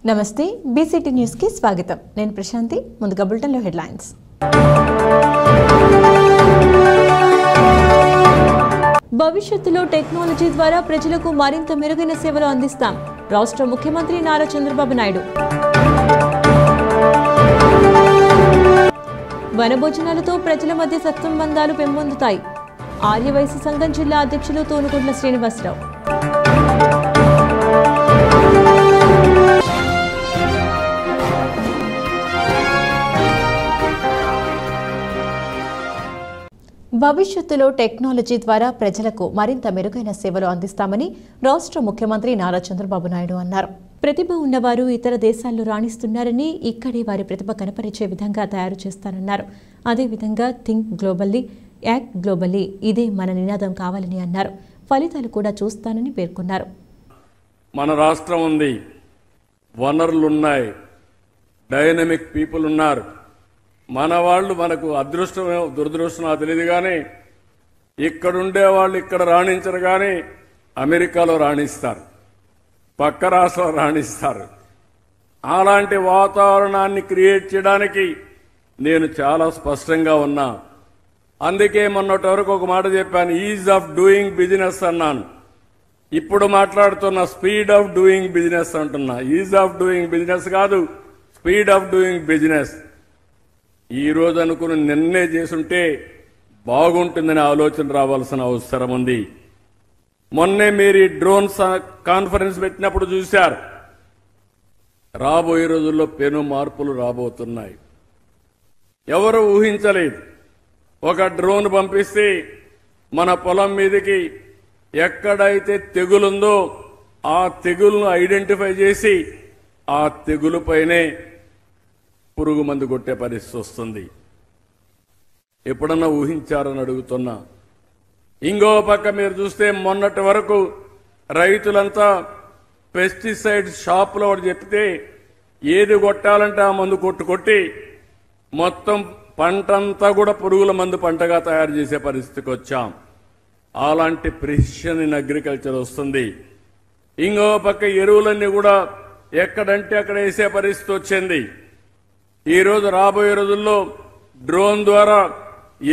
నమస్తే BCT news కి స్వాగతం. నేను ప్రశాంతి. ముందుగా బులెటిన్ లో హెడ్లైన్స్. భవిష్యత్తులో టెక్నాలజీ ద్వారా ప్రజలకు మరింత మెరుగైన సేవలు అందిస్తాం. రాష్ట్ర ముఖ్యమంత్రి నారా చంద్రబాబు నాయుడు. వనభోజనాలతో ప్రజల మధ్య సత్సంబంధాలు పెంపొందుతాయి. ఆర్యవైశ్య సంఘం జిల్లా అధ్యక్షులు తోనుగుండ్ల శ్రీనివాసరావు. భవిష్యత్తులో టెక్నాలజీ ద్వారా ప్రజలకు మరింత మెరుగైన సేవలు అందిస్తామని రాష్ట్ర ముఖ్యమంత్రి నారా చంద్రబాబు నాయుడు అన్నారు. ప్రతిభ ఉన్నవారు ఇతర దేశాల్లో రాణిస్తున్నారని, ఇక్కడే వారి ప్రతిభ కనపరిచే విధంగా తయారు చేస్తారన్నారు. అదేవిధంగా థింక్ గ్లోబల్లీ, యాక్ట్ గ్లోబల్లీ ఇదే మన నినాదం కావాలని అన్నారు. ఫలితాలు కూడా చూస్తానని పేర్కొన్నారు. మన రాష్ట్రం ఉంది, వనరులున్నాయి, డైనమిక్ పీపుల్ ఉన్నారు. మన వాళ్ళు మనకు అదృష్టమే దురదృష్టం తెలియదు కానీ ఇక్కడుండే వాళ్ళు ఇక్కడ రాణించరు కానీ అమెరికాలో రాణిస్తారు, పక్క రాష్ట్రంలో రాణిస్తారు. అలాంటి వాతావరణాన్ని క్రియేట్ చేయడానికి నేను చాలా స్పష్టంగా ఉన్నా. అందుకే మొన్నటి వరకు ఒక మాట చెప్పాను, ఈజ్ ఆఫ్ డూయింగ్ బిజినెస్ అన్నాను. ఇప్పుడు మాట్లాడుతున్న స్పీడ్ ఆఫ్ డూయింగ్ బిజినెస్ అంటున్నా. ఈజ్ ఆఫ్ డూయింగ్ బిజినెస్ కాదు, స్పీడ్ ఆఫ్ డూయింగ్ బిజినెస్. ఈ రోజు అనుకుని నిన్నే చేసుంటే బాగుంటుందని ఆలోచన రావాల్సిన అవసరం ఉంది. మొన్నే మీరు ఈ డ్రోన్ కాన్ఫరెన్స్ పెట్టినప్పుడు చూశారు. రాబోయే రోజుల్లో పెను మార్పులు రాబోతున్నాయి. ఎవరు ఊహించలేదు. ఒక డ్రోన్ పంపిస్తే మన పొలం మీదకి ఎక్కడైతే తెగులుందో ఆ తెగులను ఐడెంటిఫై చేసి ఆ తెగులుపైనే పురుగు మందు కొట్టే పరిస్థితి వస్తుంది. ఎప్పుడన్నా ఊహించారని అడుగుతున్నా. ఇంకో పక్క మీరు చూస్తే మొన్నటి వరకు రైతులంతా పెస్టిసైడ్ షాపులో చెప్తే ఏది కొట్టాలంటే ఆ మందు కొట్టి మొత్తం పంటంతా కూడా పురుగుల మందు పంటగా తయారు చేసే పరిస్థితికి వచ్చాం. అలాంటి ప్రిసిషన్ ఇన్ అగ్రికల్చర్ వస్తుంది. ఇంకో పక్క ఎరువులన్నీ కూడా ఎక్కడంటే అక్కడ వేసే పరిస్థితి వచ్చింది. ఈ రోజు రాబోయే రోజుల్లో డ్రోన్ ద్వారా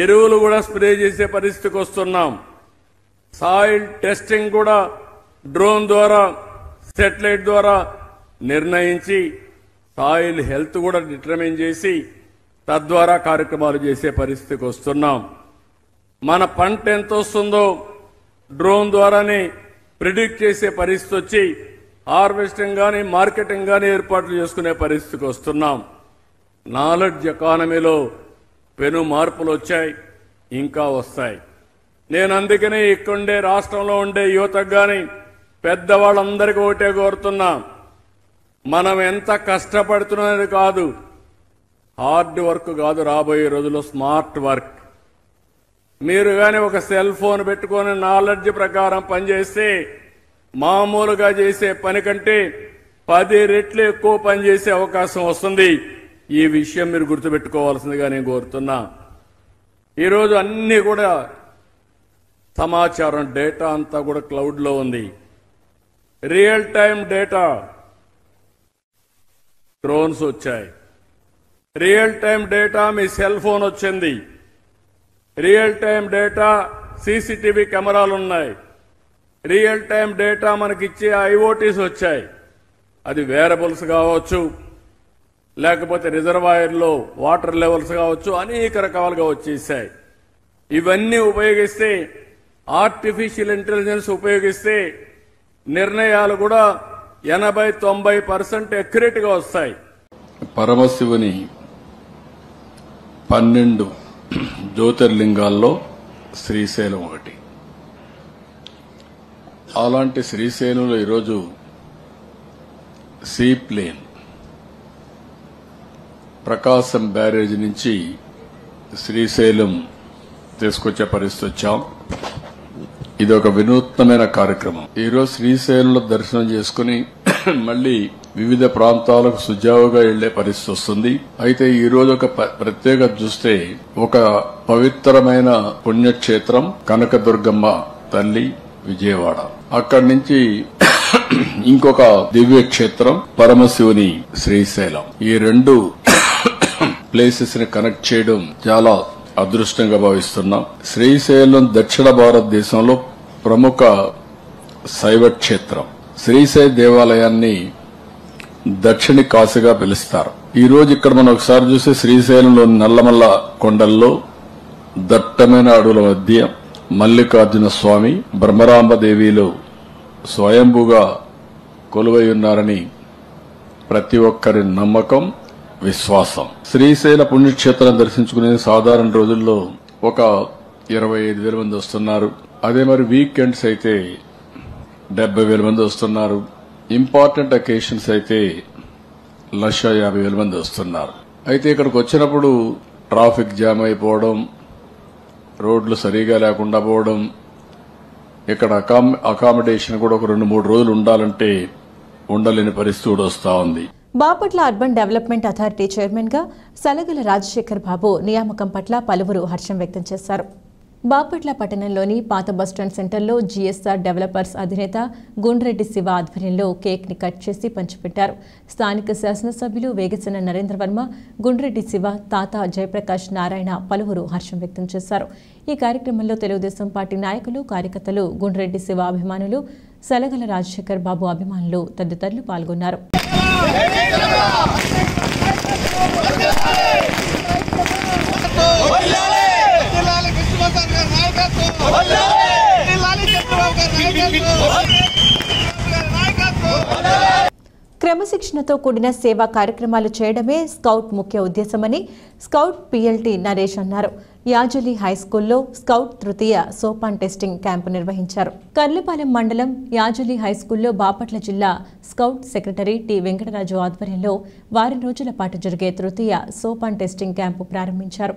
ఎరువులు కూడా స్ప్రే చేసే పరిస్థితికి వస్తున్నాం. సాయిల్ టెస్టింగ్ కూడా డ్రోన్ ద్వారా, శాటిలైట్ ద్వారా నిర్ణయించి సాయిల్ హెల్త్ కూడా డిటర్మిన్ చేసి తద్వారా కార్యక్రమాలు చేసే పరిస్థితికి వస్తున్నాం. మన పంట ఎంత వస్తుందో డ్రోన్ ద్వారానే ప్రిడిక్ట్ చేసే పరిస్థితి వచ్చి హార్వెస్టింగ్ కానీ మార్కెటింగ్ కానీ ఏర్పాట్లు చేసుకునే పరిస్థితికి వస్తున్నాం. నాలెడ్జ్ ఎకానమీలో పెను మార్పులు వచ్చాయి, ఇంకా వస్తాయి. నేను అందుకనే ఇక్కడుండే రాష్ట్రంలో ఉండే యువతకు కానీ పెద్దవాళ్ళందరికీ ఒకటే కోరుతున్నా, మనం ఎంత కష్టపడుతున్నది కాదు, హార్డ్ వర్క్ కాదు, రాబోయే రోజుల్లో స్మార్ట్ వర్క్. మీరు కానీ ఒక సెల్ ఫోన్ పెట్టుకొని నాలెడ్జ్ ప్రకారం పనిచేస్తే మామూలుగా చేసే పని కంటే 10 రెట్లు ఎక్కువ పనిచేసే అవకాశం వస్తుంది. ఈ విషయం మీరు గుర్తుపెట్టుకోవాల్సిందిగా నేను కోరుతున్నా. ఈరోజు అన్ని కూడా సమాచారం, డేటా అంతా కూడా క్లౌడ్లో ఉంది. రియల్ టైం డేటా డ్రోన్స్ వచ్చాయి, రియల్ టైం డేటా మీ సెల్ ఫోన్ వచ్చింది, రియల్ టైం డేటా సీసీటీవీ కెమెరాలు ఉన్నాయి, రియల్ టైం డేటా మనకిచ్చే ఐఓటీస్ వచ్చాయి. అది వేరబుల్స్ కావచ్చు, లేకపోతే రిజర్వాయర్లో వాటర్ లెవెల్స్ కావచ్చు, అనేక రకాలుగా వచ్చేసాయి. ఇవన్నీ ఉపయోగిస్తే, ఆర్టిఫిషియల్ ఇంటెలిజెన్స్ ఉపయోగిస్తే నిర్ణయాలు కూడా 80-90% అక్యురేట్ గా వస్తాయి. పరమశివుని 12 జ్యోతిర్లింగాల్లో శ్రీశైలం ఒకటి. అలాంటి శ్రీశైలంలో ఈరోజు సీ ప్లేన్ ప్రకాశం బ్యారేజ్ నుంచి శ్రీశైలం తీసుకొచ్చే పరిస్థితి వచ్చాం. ఇది ఒక వినూత్నమైన కార్యక్రమం. ఈరోజు శ్రీశైలంలో దర్శనం చేసుకుని మళ్లీ వివిధ ప్రాంతాలకు సుజావుగా వెళ్లే పరిస్థితి వస్తుంది. అయితే ఈ రోజు ఒక ప్రత్యేకత చూస్తే, ఒక పవిత్రమైన పుణ్యక్షేత్రం కనకదుర్గమ్మ తల్లి విజయవాడ. అక్కడి నుంచి ఇంకొక దివ్య క్షేత్రం పరమశివుని శ్రీశైలం. ఈ రెండు ప్లేసెస్ ని కనెక్ట్ చేయడం చాలా అదృష్టంగా భావిస్తున్నాం. శ్రీశైలం దక్షిణ భారతదేశంలో ప్రముఖ శైవ క్షేత్రం. శ్రీశైల దేవాలయాన్ని దక్షిణ కాశీగా పిలుస్తారు. ఈ రోజు ఇక్కడ మనం ఒకసారి చూస్తే శ్రీశైలంలోని నల్లమల్ల కొండల్లో దట్టమైన అడవుల మధ్య మల్లికార్జున స్వామి, బ్రహ్మరాంబదేవిలో స్వయంభూగా కొలువై ఉన్నారని ప్రతి ఒక్కరి నమ్మకం, విశ్వాసం. శ్రీశైల పుణ్యక్షేత్రం దర్శించుకునే సాధారణ రోజుల్లో ఒక 25,000 మంది వస్తున్నారు. అదే మరి వీకెండ్స్ అయితే 70,000 మంది వస్తున్నారు. ఇంపార్టెంట్ అకేషన్స్ అయితే 150,000 మంది వస్తున్నారు. అయితే ఇక్కడికి వచ్చినప్పుడు ట్రాఫిక్ జామ్ అయిపోవడం, రోడ్లు సరిగా లేకుండా పోవడం, ఇక్కడ అకామిడేషన్ కూడా ఒక 2-3 రోజులు ఉండాలంటే ఉండలేని పరిస్థితి కూడా వస్తా ఉంది. Bapatla urban development authority chairman గా సలగల రాజశేఖర్ బాబు నియామకం పట్ల పలువురు హర్షం వ్యక్తం చేశారు. బాపట్ల పట్టణంలోని పాత బస్టాండ్ సెంటర్లో జీఎస్ఆర్ డెవలపర్స్ అధినేత గుండ్రెడ్డి శివ ఆధ్వర్యంలో కేక్ ని కట్ చేసి పంచిపెట్టారు. స్థానిక శాసనసభ్యులు వేగసన నరేంద్ర వర్మ, గుండ్రెడ్డి శివ, తాత జయప్రకాష్ నారాయణ పలువురు హర్షం వ్యక్తం చేశారు. ఈ కార్యక్రమంలో తెలుగుదేశం పార్టీ నాయకులు, కార్యకర్తలు, గుండ్రెడ్డి శివ అభిమానులు, సలగల రాజశేఖర్ బాబు అభిమానులు తదితరులు పాల్గొన్నారు. క్రమశిక్షణతో కూడిన సేవా కార్యక్రమాలు చేయడమే స్కౌట్ ముఖ్య ఉద్దేశమని స్కౌట్ పిఎల్టీ నరేష్ అన్నారు. యాజలి హైస్కూల్లో స్కౌట్ తృతీయ సోపాన్ టెస్టింగ్ క్యాంపు నిర్వహించారు. కర్లపాలెం మండలం యాజలి హైస్కూల్లో బాపట్ల జిల్లా స్కౌట్ సెక్రటరీ టి వెంకటరాజు ఆధ్వర్యంలో వారం రోజుల పాటు జరిగే తృతీయ సోపాన్ టెస్టింగ్ క్యాంపు ప్రారంభించారు.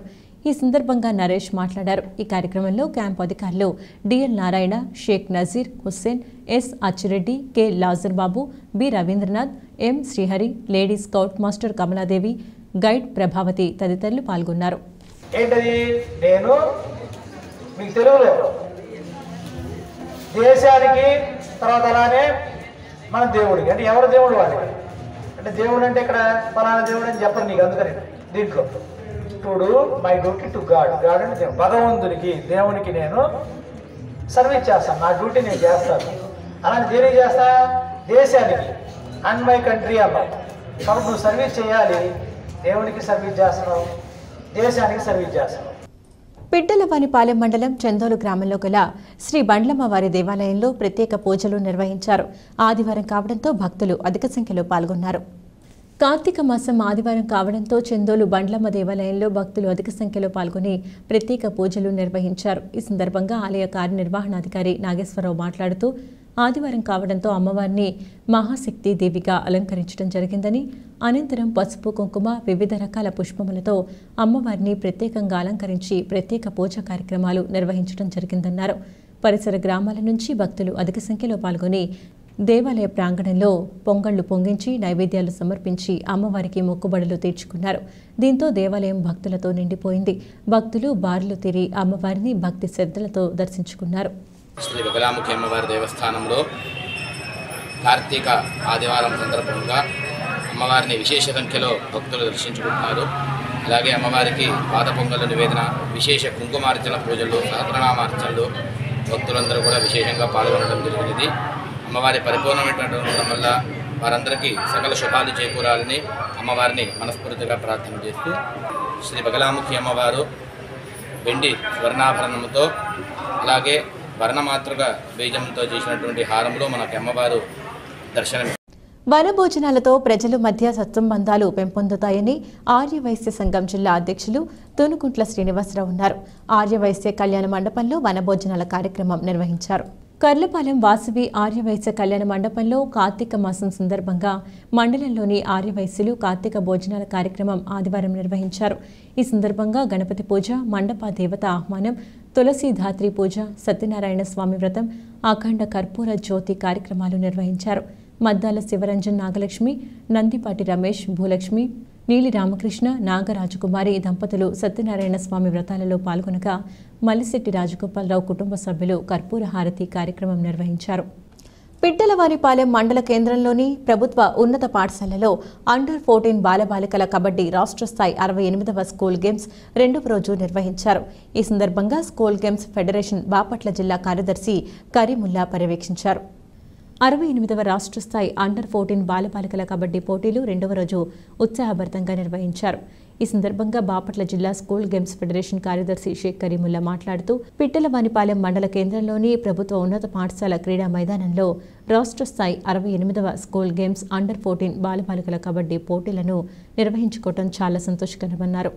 ఈ సందర్భంగా నరేష్ మాట్లాడారు. ఈ కార్యక్రమంలో క్యాంపు అధికారులు DL Narayana, Sheikh Nazeer Hussain, S Achireddy, K Lazar Babu, B Ravindranath, M Srihari, lady scout master Kamaladevi, guide Prabhavathi తదితరులు పాల్గొన్నారు. ఏంటది? నేను మీకు తెలుగులో దేశానికి, తర్వాత అలానే మన దేవుడికి, అంటే ఎవరు దేవుడు వాళ్ళకి, అంటే దేవుడు అంటే ఇక్కడ ఫలానా దేవుడు అని చెప్పరు నీకు. అందుకని దీంట్లో to do my duty to God. God అంటే భగవంతునికి, దేవునికి నేను సర్వీస్ చేస్తాను, నా డ్యూటీ నేను చేస్తాను. అలాంటి దేనికి చేస్తా? దేశానికి, అండ్ మై కంట్రీ అన్నావు. కాబట్టి నువ్వు సర్వీస్ చేయాలి. దేవునికి సర్వీస్ చేస్తున్నావు, దేశానికి సర్వీస్ చేస్తున్నావు. పిట్టలవానిపాలెం మండలం చందోలు గ్రామంలో గల శ్రీ బండ్లమ్మవారి దేవాలయంలో ప్రత్యేక పూజలు నిర్వహించారు. ఆదివారం కావడంతో భక్తులు అధిక సంఖ్యలో పాల్గొన్నారు. కార్తీక మాసం ఆదివారం కావడంతో చందోలు బండ్లమ్మ దేవాలయంలో భక్తులు అధిక సంఖ్యలో పాల్గొని ప్రత్యేక పూజలు నిర్వహించారు. ఈ సందర్భంగా ఆలయ కార్యనిర్వహణాధికారి నాగేశ్వరరావు మాట్లాడుతూ, ఆదివారం కావడంతో అమ్మవారిని మహాశక్తి దేవిగా అలంకరించడం జరిగిందని, అనంతరం పసుపు, కుంకుమ, వివిధ రకాల పుష్పములతో అమ్మవారిని ప్రత్యేకంగా అలంకరించి ప్రత్యేక పూజా కార్యక్రమాలు నిర్వహించడం జరిగిందన్నారు. పరిసర గ్రామాల నుంచి భక్తులు అధిక సంఖ్యలో పాల్గొని దేవాలయ ప్రాంగణంలో పొంగళ్లు పొంగించి నైవేద్యాలు సమర్పించి అమ్మవారికి మొక్కుబడులు తీర్చుకున్నారు. దీంతో దేవాలయం భక్తులతో నిండిపోయింది. భక్తులు బారులు తీరి అమ్మవారిని భక్తి శ్రద్ధలతో దర్శించుకున్నారు. శ్రీ బగలాముఖి అమ్మవారి దేవస్థానంలో కార్తీక ఆదివారం సందర్భంగా అమ్మవారిని విశేష సంఖ్యలో భక్తులు దర్శించుకుంటున్నారు. అలాగే అమ్మవారికి పాద పొంగల నివేదన, విశేష కుంకుమార్చన పూజలు, సహస్రనామార్చనలు భక్తులందరూ కూడా విశేషంగా పాల్గొనడం జరిగినది. అమ్మవారి పరిపూర్ణమైనటువంటి ఉండడం వల్ల వారందరికీ సకల శుభాలు చేకూరాలని అమ్మవారిని మనస్ఫూర్తిగా ప్రార్థన చేస్తూ, శ్రీ బగలాముఖి అమ్మవారు వెండి స్వర్ణాభరణంతో అలాగే వర్ణమాతృక బీజంతో చేసినటువంటి హారంలో మనకి అమ్మవారు దర్శనం. వనభోజనాలతో ప్రజల మధ్య సత్సంబంధాలు పెంపొందుతాయని ఆర్యవైశ్య సంఘం జిల్లా అధ్యక్షులు తూనుకుంట్ల శ్రీనివాసరావు అన్నారు. ఆర్యవైశ్య కళ్యాణ మండపంలో వనభోజనాల కార్యక్రమం నిర్వహించారు. కర్లపాలెం వాసవి ఆర్యవైశ్య కళ్యాణ మండపంలో కార్తీక మాసం సందర్భంగా మండలంలోని ఆర్యవైశ్యులు కార్తీక భోజనాల కార్యక్రమం ఆదివారం నిర్వహించారు. ఈ సందర్భంగా గణపతి పూజ, మండప దేవత ఆహ్వానం, తులసీధాత్రి పూజ, సత్యనారాయణ స్వామి వ్రతం, అఖండ కర్పూర జ్యోతి కార్యక్రమాలు నిర్వహించారు. మద్దాల శివరంజన్ నాగలక్ష్మి, నందిపాటి రమేష్, భూలక్ష్మి, నీలి రామకృష్ణ, నాగరాజకుమారి దంపతులు సత్యనారాయణ స్వామి వ్రతాలలో పాల్గొనగా మల్లిశెట్టి రాజగోపాలరావు కుటుంబ సభ్యులు కర్పూర హారతి కార్యక్రమం నిర్వహించారు. పిట్టలవారిపాలెం మండల కేంద్రంలోని ప్రభుత్వ ఉన్నత పాఠశాలలో అండర్-14 బాలబాలికల కబడ్డీ రాష్ట్ర స్థాయి 68వ స్కూల్ గేమ్స్ రెండవ రోజు నిర్వహించారు. ఈ సందర్భంగా స్కూల్ గేమ్స్ ఫెడరేషన్ బాపట్ల జిల్లా కార్యదర్శి కరీముల్లా పర్యవేక్షించారు. 68వ రాష్ట్ర స్థాయి అండర్-14 బాలబాలికల కబడ్డీ పోటీలు రెండవ రోజు ఉత్సాహభరితంగా నిర్వహించారు. ఈ సందర్భంగా బాపట్ల జిల్లా స్కూల్ గేమ్స్ ఫెడరేషన్ కార్యదర్శి షేక్ కరీముల్లా మాట్లాడుతూ పిట్టలవానిపాలెం మండల కేంద్రంలోని ప్రభుత్వ ఉన్నత పాఠశాల క్రీడా మైదానంలో రాష్ట్ర స్థాయి 68వ స్కూల్ గేమ్స్ అండర్-14 బాలబాలికల కబడ్డీ పోటీలను నిర్వహించుకోవడం చాలా సంతోషకరమన్నారు.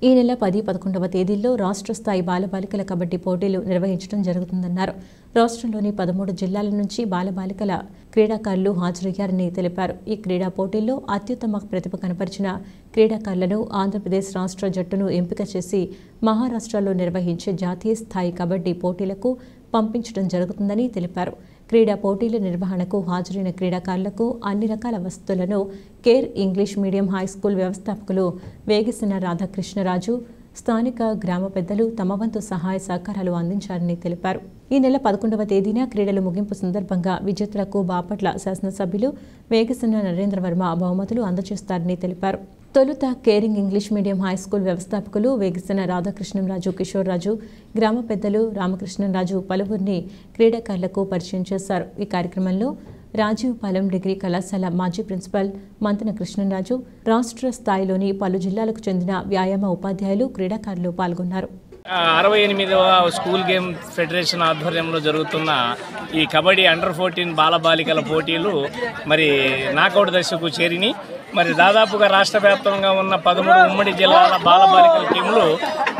ఈ నెల 10-11వ తేదీల్లో రాష్ట్ర స్థాయి బాలబాలికల కబడ్డీ పోటీలు నిర్వహించడం జరుగుతుందన్నారు. రాష్ట్రంలోని 13 జిల్లాల నుంచి బాలబాలికల క్రీడాకారులు హాజరయ్యారని తెలిపారు. ఈ క్రీడా పోటీల్లో అత్యుత్తమ ప్రతిభ కనపరిచిన క్రీడాకారులను ఆంధ్రప్రదేశ్ రాష్ట్ర జట్టును ఎంపిక చేసి మహారాష్ట్రలో నిర్వహించే జాతీయ స్థాయి కబడ్డీ పోటీలకు పంపించడం జరుగుతుందని తెలిపారు. క్రీడా పోటీల నిర్వహణకు హాజరైన క్రీడాకారులకు అన్ని రకాల వసతులను కేర్ ఇంగ్లీష్ మీడియం హైస్కూల్ వ్యవస్థాపకులు వేగిసిన రాధాకృష్ణరాజు, స్థానిక గ్రామ పెద్దలు తమ వంతు సహాయ సహకారాలు అందించారని తెలిపారు. ఈ నెల 11వ తేదీన క్రీడల ముగింపు సందర్భంగా విజేతలకు బాపట్ల శాసనసభ్యులు వేగిసిన నరేంద్రవర్మ బహుమతులు అందజేస్తారని తెలిపారు. తొలుత కేరింగ్ ఇంగ్లీష్ మీడియం హైస్కూల్ వ్యవస్థాపకులు వేగిసిన రాధాకృష్ణరాజు, కిషోర్ రాజు, గ్రామ పెద్దలు రామకృష్ణరాజు పలువురిని క్రీడాకారులకు పరిచయం చేశారు. ఈ కార్యక్రమంలో రాజీవ్ పాలెం డిగ్రీ కళాశాల మాజీ ప్రిన్సిపల్ మంతన కృష్ణరాజు, రాష్ట్ర స్థాయిలోని పలు జిల్లాలకు చెందిన వ్యాయామ ఉపాధ్యాయులు, క్రీడాకారులు పాల్గొన్నారు. 68వ స్కూల్ గేమ్ ఫెడరేషన్ ఆధ్వర్యంలో జరుగుతున్న ఈ కబడ్డీ అండర్-14 బాలబాలికల పోటీలు మరి నాకౌట్ దశకు చేరిని. మరి దాదాపుగా రాష్ట్ర వ్యాప్తంగా ఉన్న 13 ఉమ్మడి జిల్లాల బాలబాలికల టీములు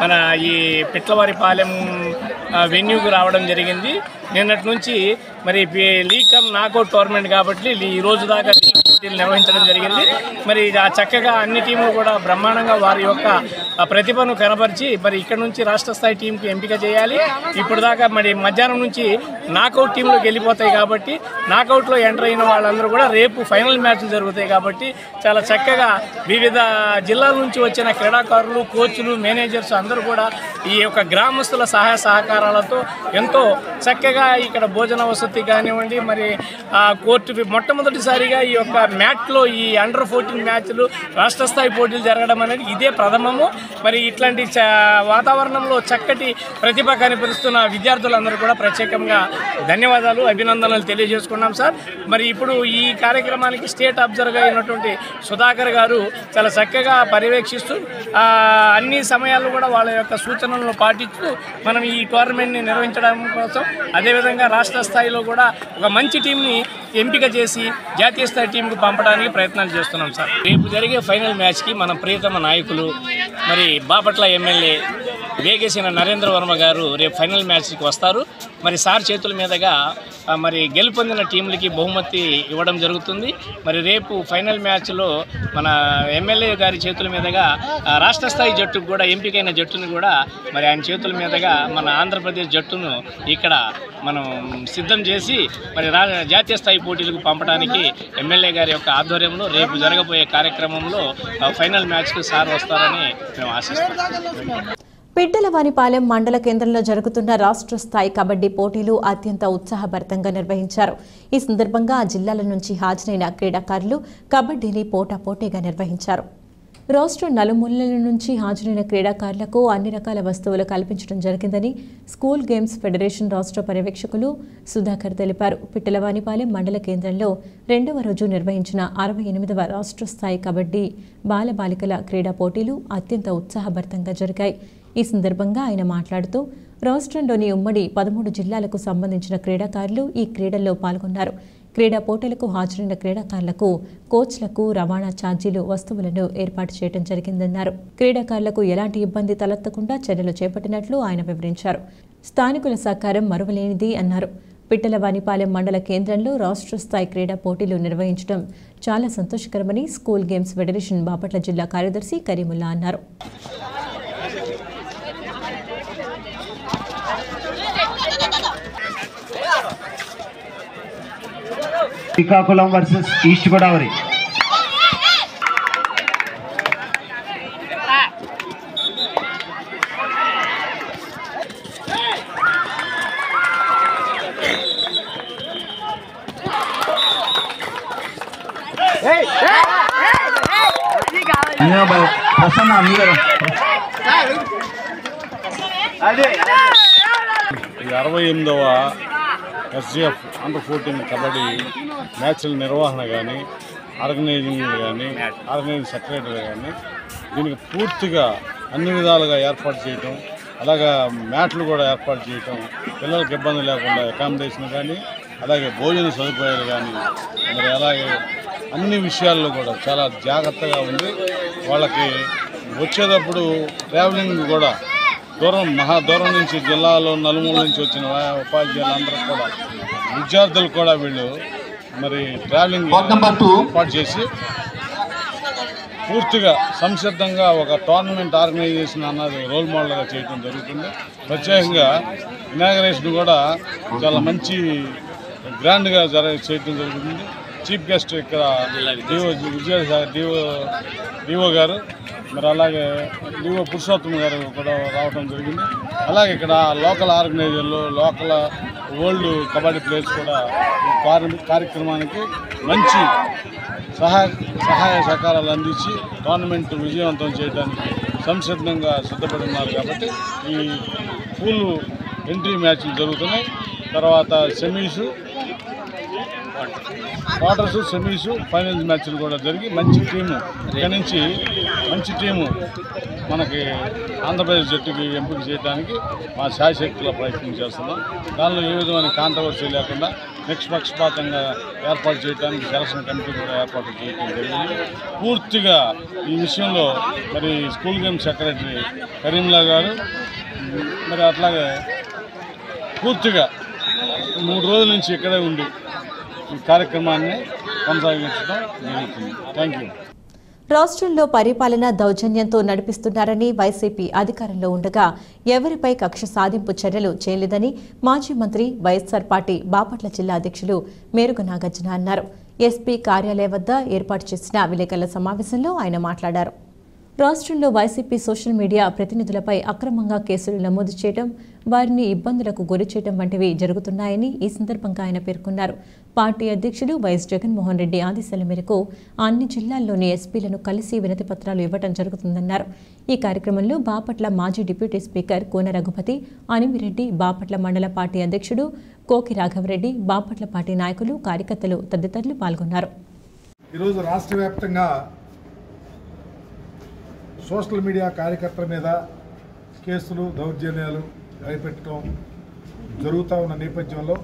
మన ఈ పిట్లవారిపాలెం వెన్యూకు రావడం జరిగింది. నిన్నటి నుంచి మరి లీగ్ కమ్ నాకౌట్ టోర్నమెంట్ కాబట్టి ఈ రోజు దాకా లీగ్ పోటీలు నిర్వహించడం జరిగింది. మరి చక్కగా అన్ని టీములు కూడా బ్రహ్మాండంగా వారి యొక్క ప్రతిభను కనబరిచి మరి ఇక్కడ నుంచి రాష్ట్ర స్థాయి టీంకి ఎంపిక చేయాలి. ఇప్పుడు దాకా మరి మధ్యాహ్నం నుంచి నాకౌట్ టీంలోకి వెళ్ళిపోతాయి కాబట్టి నాకౌట్లో ఎంటర్ అయిన వాళ్ళందరూ కూడా రేపు ఫైనల్ మ్యాచ్లు జరుగుతాయి కాబట్టి చాలా చక్కగా వివిధ జిల్లాల నుంచి వచ్చిన క్రీడాకారులు, కోచ్లు, మేనేజర్స్ అందరూ కూడా ఈ యొక్క గ్రామస్తుల సహాయ సహకారాలతో ఎంతో చక్కగా ఇక్కడ భోజన వసతి కానివ్వండి, మరి కోర్టు మొట్టమొదటిసారిగా ఈ యొక్క మ్యాచ్లో ఈ అండర్-14 మ్యాచ్లు రాష్ట్ర స్థాయి పోటీలు జరగడం అనేది ఇదే ప్రథమము. మరి ఇట్లాంటి వాతావరణంలో చక్కటి ప్రతిభ కనిపిస్తున్న విద్యార్థులందరూ కూడా ప్రత్యేకంగా ధన్యవాదాలు, అభినందనలు తెలియజేసుకున్నాం సార్. మరి ఇప్పుడు ఈ కార్యక్రమానికి స్టేట్ అబ్జర్వర్ అయినటువంటి సుధాకర్ గారు చాలా చక్కగా పర్యవేక్షిస్తూ అన్ని సమయాల్లో కూడా వాళ్ళ యొక్క సూచనలను పాటిస్తూ మనం ఈ టోర్నమెంట్ని నిర్వహించడం కోసం, అదేవిధంగా రాష్ట్ర స్థాయిలో కూడా ఒక మంచి టీంని ఎంపిక చేసి జాతీయ స్థాయి టీంకు పంపడానికి ప్రయత్నాలు చేస్తున్నాం సార్. రేపు జరిగే ఫైనల్ మ్యాచ్కి మన ప్రియతమ నాయకులు మరి బాపట్ల ఎమ్మెల్యే వేగేసిన నరేంద్రవర్మ గారు రేపు ఫైనల్ మ్యాచ్కి వస్తారు. మరి సార్ చేతుల మీదుగా మరి గెలుపొందిన టీంలకి బహుమతి ఇవ్వడం జరుగుతుంది. మరి రేపు ఫైనల్ మ్యాచ్లో మన ఎమ్మెల్యే గారి చేతుల మీదుగా రాష్ట్ర స్థాయి జట్టుకు కూడా ఎంపికైన జట్టును కూడా మరి ఆయన చేతుల మీదుగా మన ఆంధ్రప్రదేశ్ జట్టును ఇక్కడ మనం సిద్ధం చేసి మరి జాతీయ స్థాయి పోటీలకు పంపడానికి ఎమ్మెల్యే గారి యొక్క ఆధ్వర్యంలో రేపు జరగబోయే కార్యక్రమంలో ఫైనల్ మ్యాచ్కు సార్ వస్తారని మేము ఆశిస్తున్నాం. పిట్టలవానిపాలెం మండల కేంద్రంలో జరుగుతున్న రాష్ట్ర స్థాయి కబడ్డీ పోటీలు అత్యంత ఉత్సాహభరితంగా నిర్వహించారు. ఈ సందర్భంగా ఆ జిల్లాల నుంచి హాజరైన క్రీడాకారులు కబడ్డీని పోటాపోటీగా నిర్వహించారు. రాష్ట్ర నలుమూలల నుంచి హాజరైన క్రీడాకారులకు అన్ని రకాల వస్తువులు కల్పించడం జరిగిందని స్కూల్ గేమ్స్ ఫెడరేషన్ రాష్ట్ర పర్యవేక్షకులు సుధాకర్ తెలిపారు. పిట్టలవానిపాలెం మండల కేంద్రంలో రెండవ రోజు నిర్వహించిన 68వ రాష్ట్ర స్థాయి కబడ్డీ బాలబాలికల క్రీడా పోటీలు అత్యంత ఉత్సాహభరితంగా జరిగాయి. ఈ సందర్భంగా ఆయన మాట్లాడుతూ రాష్ట్రంలోని ఉమ్మడి 13 జిల్లాలకు సంబంధించిన క్రీడాకారులు ఈ క్రీడల్లో పాల్గొన్నారు. క్రీడా పోటీలకు హాజరైన క్రీడాకారులకు కోచ్లకు రవాణా ఛార్జీలు వస్తువులను ఏర్పాటు చేయడం జరిగిందన్నారు. క్రీడాకారులకు ఎలాంటి ఇబ్బంది తలెత్తకుండా చర్యలు చేపట్టినట్లు ఆయన వివరించారు. స్థానికుల సహకారం మరువలేనిది అన్నారు. పిట్టలవానిపాలెం మండల కేంద్రంలో రాష్ట్ర స్థాయి క్రీడా పోటీలు నిర్వహించడం చాలా సంతోషకరమని స్కూల్ గేమ్స్ ఫెడరేషన్ బాపట్ల జిల్లా కార్యదర్శి కరీముల్లా అన్నారు. Srikakulam versus east Godavari. ప్రసన్న మీరు 68వ SGF అండర్-14 కబడ్డీ మ్యాచ్ల నిర్వహణ కానీ ఆర్గనైజింగ్ కానీ ఆర్గనైజింగ్ సెక్రటరీ కానీ దీనికి పూర్తిగా అన్ని విధాలుగా ఏర్పాటు చేయటం, అలాగా మ్యాట్లు కూడా ఏర్పాటు చేయటం, పిల్లలకు ఇబ్బంది లేకుండా అకామిడేషన్ కానీ అలాగే భోజన సదుపాయాలు కానీ మరి అలాగే అన్ని విషయాల్లో కూడా చాలా జాగ్రత్తగా ఉంది. వాళ్ళకి వచ్చేటప్పుడు ట్రావెలింగ్ కూడా మహా దూరం నుంచి జిల్లాలో నలుమూల నుంచి వచ్చిన ఉపాధ్యాయులందరూ కూడా విద్యార్థులు కూడా వీళ్ళు మరి ట్రావెలింగ్ ఏర్పాటు చేసి పూర్తిగా సంసిద్ధంగా ఒక టోర్నమెంట్ ఆర్గనైజేషన్ అన్నది రోల్ మోడల్గా చేయడం జరుగుతుంది. ప్రత్యేకంగా ఇనాగరేషన్ కూడా చాలా మంచి గ్రాండ్గా చేయడం జరుగుతుంది. చీఫ్ గెస్ట్ ఇక్కడ డిఓ గారు, మరి అలాగే డిఓ పురుషోత్తమ్ గారు కూడా రావడం జరిగింది. అలాగే ఇక్కడ లోకల్ ఆర్గనైజర్లు, లోకల్ వరల్డ్ కబడ్డీ ప్లేయర్స్ కూడా ఈ కార్యక్రమానికి మంచి సహాయ సహకారాలు అందించి టోర్నమెంట్ విజయవంతం చేయడానికి సంసిద్ధంగా సిద్ధపడి ఉన్నారు. కాబట్టి ఈ ఫుల్ ఎంట్రీ మ్యాచ్లు జరుగుతున్నాయి. తర్వాత సెమీసు, క్వార్టర్స్, సెమీసు, ఫైనల్స్ మ్యాచ్లు కూడా జరిగి మంచి టీము ఇక్కడ నుంచి మంచి టీము మనకి ఆంధ్రప్రదేశ్ జట్టుకి ఎంపిక చేయడానికి మా శాయశక్తుల ప్రయత్నం చేస్తున్నాం. దానిలో ఏ విధమైన కాంట్రవర్సీ లేకుండా నిష్పక్షపాతంగా ఏర్పాటు చేయడానికి సెలక్షన్ కమిటీ కూడా ఏర్పాటు చేయడం జరిగింది. పూర్తిగా ఈ విషయంలో మరి స్కూల్ గేమ్ సెక్రటరీ కరీంలా గారు మరి అట్లాగే పూర్తిగా 3 రోజుల నుంచి ఇక్కడే ఉండి ఈ కార్యక్రమాన్ని కొనసాగించడం జరుగుతుంది. Thank you. రాష్ట్రంలో పరిపాలన దౌర్జన్యంతో నడిపిస్తున్నారని, వైసీపీ అధికారంలో ఉండగా ఎవరిపై కక్ష సాధింపు చర్యలు చేయలేదని మాజీ మంత్రి, వైఎస్సార్ పార్టీ బాపట్ల జిల్లా అధ్యక్షులు మేరుగు నాగార్జున అన్నారు. ఎస్పీ కార్యాలయం వద్ద ఏర్పాటు చేసిన విలేకరుల సమావేశంలో ఆయన మాట్లాడారు. రాష్ట్రంలో వైసీపీ సోషల్ మీడియా ప్రతినిధులపై అక్రమంగా కేసులు నమోదు చేయడం, వారిని ఇబ్బందులకు గురి చేయడం వంటివి జరుగుతున్నాయని ఈ సందర్భంగా ఆయన పేర్కొన్నారు. పార్టీ అధ్యక్షుడు వైఎస్ జగన్మోహన్ రెడ్డి ఆదేశాల మేరకు అన్ని జిల్లాల్లోని ఎస్పీలను కలిసి వినతి పత్రాలు ఇవ్వడం జరుగుతుందన్నారు. ఈ కార్యక్రమంలో బాపట్ల మాజీ డిప్యూటీ స్పీకర్ కోన రఘుపతి, అనిమిరెడ్డి, బాపట్ల మండల పార్టీ అధ్యక్షుడు కోకి రాఘవరెడ్డి, బాపట్ల పార్టీ నాయకులు, కార్యకర్తలు తదితరులు పాల్గొన్నారు. ఈరోజు రాష్ట్ర వ్యాప్తంగా సోషల్ మీడియా కార్యకర్తల మీద కేసులు, దౌర్జన్యాలు భయపెట్టడం జరుగుతూ ఉన్న నేపథ్యంలో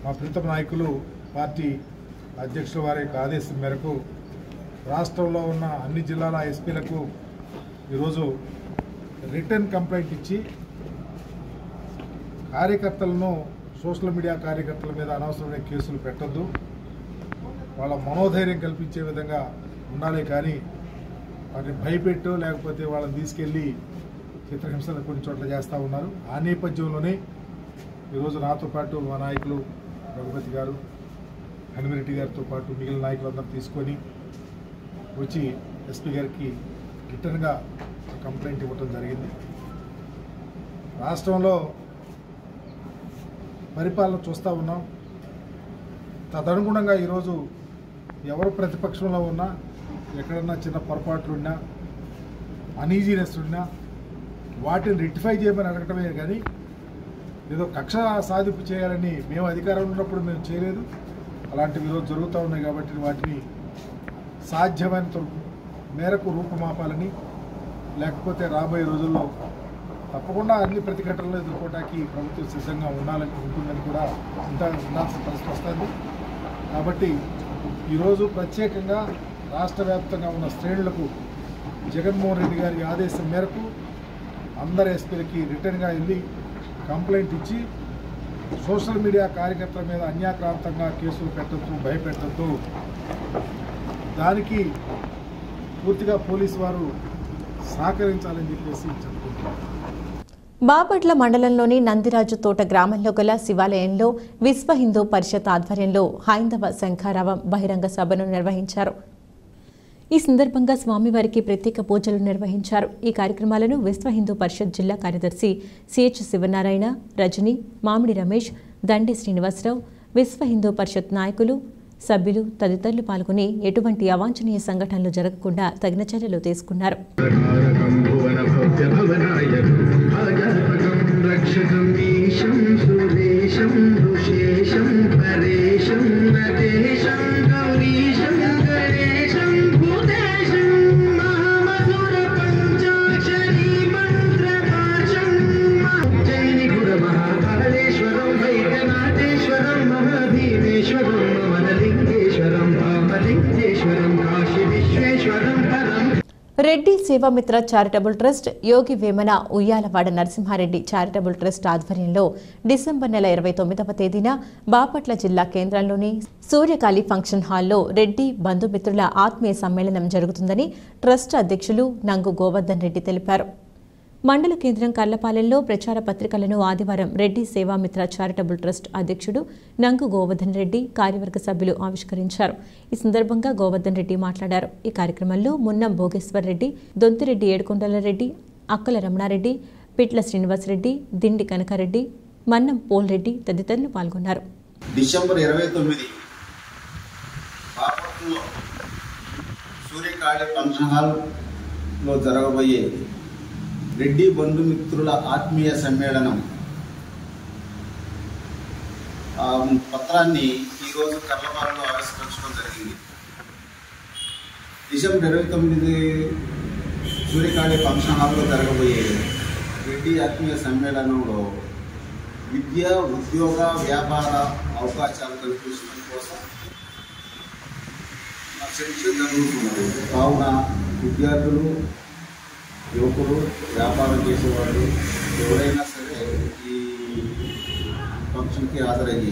మా ప్రీతమ నాయకులు, పార్టీ అధ్యక్షుల వారి యొక్క ఆదేశం మేరకు రాష్ట్రంలో ఉన్న అన్ని జిల్లాల ఎస్పీలకు ఈరోజు రిటర్న్ కంప్లైంట్ ఇచ్చి కార్యకర్తలను, సోషల్ మీడియా కార్యకర్తల మీద అనవసరమైన కేసులు పెట్టొద్దు, వాళ్ళ మనోధైర్యం కల్పించే విధంగా ఉండాలి, కానీ వాటిని భయపెట్టో లేకపోతే వాళ్ళని తీసుకెళ్ళి చిత్రహింసలు కొన్ని చోట్ల చేస్తూ ఉన్నారు. ఆ నేపథ్యంలోనే ఈరోజు నాతో పాటు మా నాయకులు రఘుపతి గారు, హనుమిరెడ్డి గారితో పాటు మిగిలిన నాయకులందరూ తీసుకొని వచ్చి ఎస్పీ గారికి రిటర్న్గా కంప్లైంట్ ఇవ్వడం జరిగింది. రాష్ట్రంలో పరిపాలన చూస్తూ ఉన్నాం. తదనుగుణంగా ఈరోజు ఎవరు ప్రతిపక్షంలో ఉన్నా, ఎక్కడన్నా చిన్న పొరపాట్లున్నా, అనీజీనెస్ ఉన్నా వాటిని రెక్టిఫై చేయమని అడగటమే కానీ ఏదో కక్ష సాధింపు చేయాలని మేము అధికారంలో ఉన్నప్పుడు మేము చేయలేదు. అలాంటివి ఈరోజు జరుగుతూ ఉన్నాయి. కాబట్టి వాటిని సాధ్యమైనంత మేరకు రూపుమాపాలని, లేకపోతే రాబోయే రోజుల్లో తప్పకుండా అన్ని ప్రతిఘటనలు ఎదుర్కోవడానికి ప్రభుత్వం సిద్ధంగా ఉంటుందని కూడా ఉండాల్సిన పరిస్థితి వస్తుంది. కాబట్టి ఈరోజు ప్రత్యేకంగా రాష్ట్ర వ్యాప్తంగా ఉన్న శ్రేణులకు జగన్మోహన్ రెడ్డి గారి ఆదేశం మేరకు అందరు ఎస్పీలకి రిటర్న్గా వెళ్ళి కంప్లైంట్ ఇచ్చి సోషల్ మీడియా కార్యకర్తల మీద అన్యాక్రాంతంగా కేసులు పెట్టద్దు, భయపెట్టద్దు, దానికి పూర్తిగా పోలీసు వారు సహకరించాలని చెప్పేసి చెప్పుకుంటున్నారు. బాపట్ల మండలంలోని నందిరాజు తోట గ్రామంలో గల శివాలయంలో విశ్వ హిందూ పరిషత్ ఆధ్వర్యంలో హైందవ శంఖారావం బహిరంగ సభను నిర్వహించారు. ఈ సందర్భంగా స్వామివారికి ప్రత్యేక పూజలు నిర్వహించారు. ఈ కార్యక్రమాలను విశ్వ హిందూ పరిషత్ జిల్లా కార్యదర్శి సిహెచ్ శివనారాయణ, రజని, మామిడి రమేష్, దండి శ్రీనివాసరావు, విశ్వ హిందూ పరిషత్ నాయకులు సభ్యులు తదితరులు పాల్గొని ఎటువంటి అవాంఛనీయ సంఘటనలు జరగకుండా తగిన చర్యలు తీసుకున్నారు. Reddy Seva Mitra charitable trust, Yogi Vemana Uyyalawada Narasimha Reddy charitable trust ఆధ్వర్యంలో డిసెంబర్ నెల 29వ తేదీన బాపట్ల జిల్లా కేంద్రంలోని సూర్యకాళి ఫంక్షన్ హాల్లో రెడ్డి బంధుమిత్రుల ఆత్మీయ సమ్మేళనం జరుగుతుందని ట్రస్ట్ అధ్యక్షులు నంగు గోవర్ధన్ రెడ్డి తెలిపారు. మండల కేంద్రం కర్లపాలెంలో ప్రచార పత్రికలను ఆదివారం రెడ్డి సేవామిత్ర చారిటబుల్ ట్రస్ట్ అధ్యక్షుడు నంగు గోవర్ధన్ రెడ్డి, కార్యవర్గ సభ్యులు ఆవిష్కరించారు. ఈ సందర్భంగా గోవర్ధన్ రెడ్డి మాట్లాడారు. ఈ కార్యక్రమంలో మున్నం భోగేశ్వర్ రెడ్డి, దొంతిరెడ్డి ఏడుకొండలరెడ్డి, అక్కల రమణారెడ్డి, పిట్ల శ్రీనివాసరెడ్డి, దిండి కనకారెడ్డి, మన్నం పోల్ రెడ్డి తదితరులు పాల్గొన్నారు. డిసెంబర్ 29 బాపట్లలో సూర్యకాళి ఫంక్షన్ హాల్లో జరగబోయే రెడ్డి బంధుమిత్రుల ఆత్మీయ సమ్మేళనం పత్రాన్ని ఈరోజు కర్లపాలెంలో ఆవిష్కరించడం జరిగింది. డిసెంబర్ 29 సూర్యకాళి ఫంక్షన్ హాల్లో జరగబోయే రెడ్డి ఆత్మీయ సమ్మేళనంలో విద్య, ఉద్యోగ, వ్యాపార అవకాశాలు కల్పించడం కోసం చర్చ జరుగుతున్నది. కావున విద్యార్థులు, యువకులు, వ్యాపారం చేసేవాళ్ళు ఎవరైనా సరే ఈ ఫంక్షన్కి హాజరయ్యి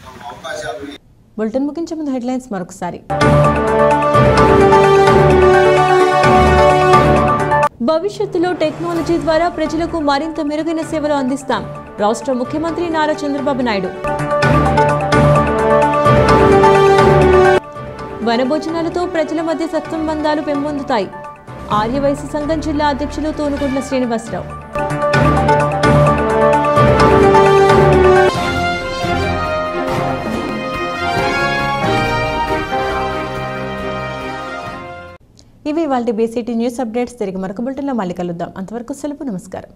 తమ అవకాశాలు. బులెటిన్ ముగించే ముందు హెడ్లైన్స్ మరొకసారి. భవిష్యత్తులో టెక్నాలజీ ద్వారా ప్రజలకు మరింత మెరుగైన సేవలు అందిస్తాం. రాష్ట్ర ముఖ్యమంత్రి నారా చంద్రబాబు నాయుడు. వనభోజనాలతో ప్రజల మధ్య సత్సంబంధాలు పెంపొందుతాయి. ఆర్యవైశ్య సంఘం జిల్లా అధ్యక్షులు తోనుగుండ్ల శ్రీనివాసరావు. ఇవి ఇవాల్టి బీసీటీ న్యూస్ అప్డేట్స్. తిరిగి మరొక బులెటిన్లో మళ్ళీ కలుద్దాం. అంతవరకు సెలవు. నమస్కారం.